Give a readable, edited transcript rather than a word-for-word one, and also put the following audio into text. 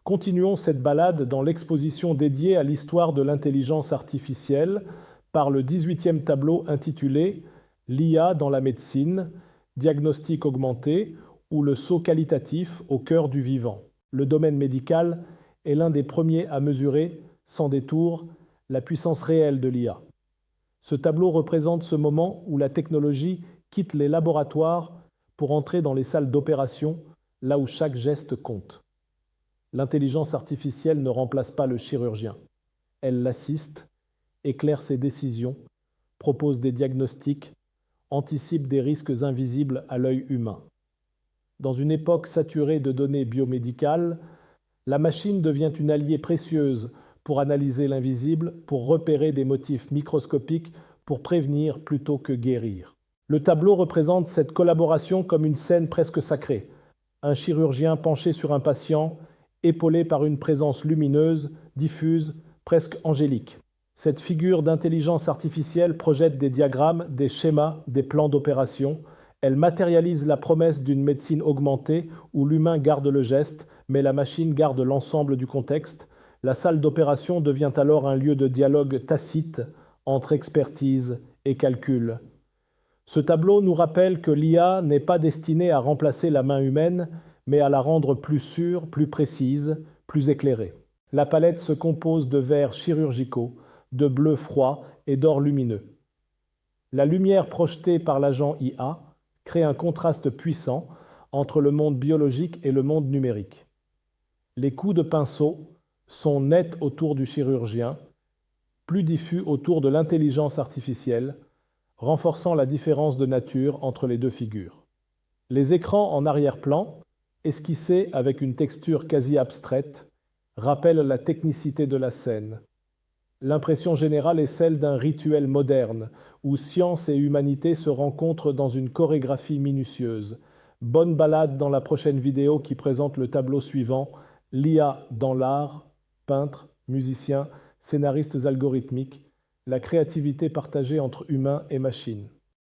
Continuons cette balade dans l'exposition dédiée à l'histoire de l'intelligence artificielle par le 18e tableau intitulé L'IA dans la médecine, diagnostic augmenté ou le saut qualitatif au cœur du vivant. Le domaine médical est l'un des premiers à mesurer, sans détour, la puissance réelle de l'IA. Ce tableau représente ce moment où la technologie quitte les laboratoires pour entrer dans les salles d'opération, là où chaque geste compte. L'intelligence artificielle ne remplace pas le chirurgien. Elle l'assiste, éclaire ses décisions, propose des diagnostics, anticipe des risques invisibles à l'œil humain. Dans une époque saturée de données biomédicales, la machine devient une alliée précieuse pour analyser l'invisible, pour repérer des motifs microscopiques, pour prévenir plutôt que guérir. Le tableau représente cette collaboration comme une scène presque sacrée. Un chirurgien penché sur un patient, épaulé par une présence lumineuse, diffuse, presque angélique. Cette figure d'intelligence artificielle projette des diagrammes, des schémas, des plans d'opération. Elle matérialise la promesse d'une médecine augmentée où l'humain garde le geste, mais la machine garde l'ensemble du contexte. La salle d'opération devient alors un lieu de dialogue tacite entre expertise et calcul. Ce tableau nous rappelle que l'IA n'est pas destinée à remplacer la main humaine, mais à la rendre plus sûre, plus précise, plus éclairée. La palette se compose de verts chirurgicaux, de bleus froids et d'or lumineux. La lumière projetée par l'agent IA crée un contraste puissant entre le monde biologique et le monde numérique. Les coups de pinceau sont nets autour du chirurgien, plus diffus autour de l'intelligence artificielle, renforçant la différence de nature entre les deux figures. Les écrans en arrière-plan, esquissés avec une texture quasi abstraite, rappellent la technicité de la scène. L'impression générale est celle d'un rituel moderne, où science et humanité se rencontrent dans une chorégraphie minutieuse. Bonne balade dans la prochaine vidéo qui présente le tableau suivant, l'IA dans l'art, peintres, musiciens, scénaristes algorithmiques, la créativité partagée entre humains et machines.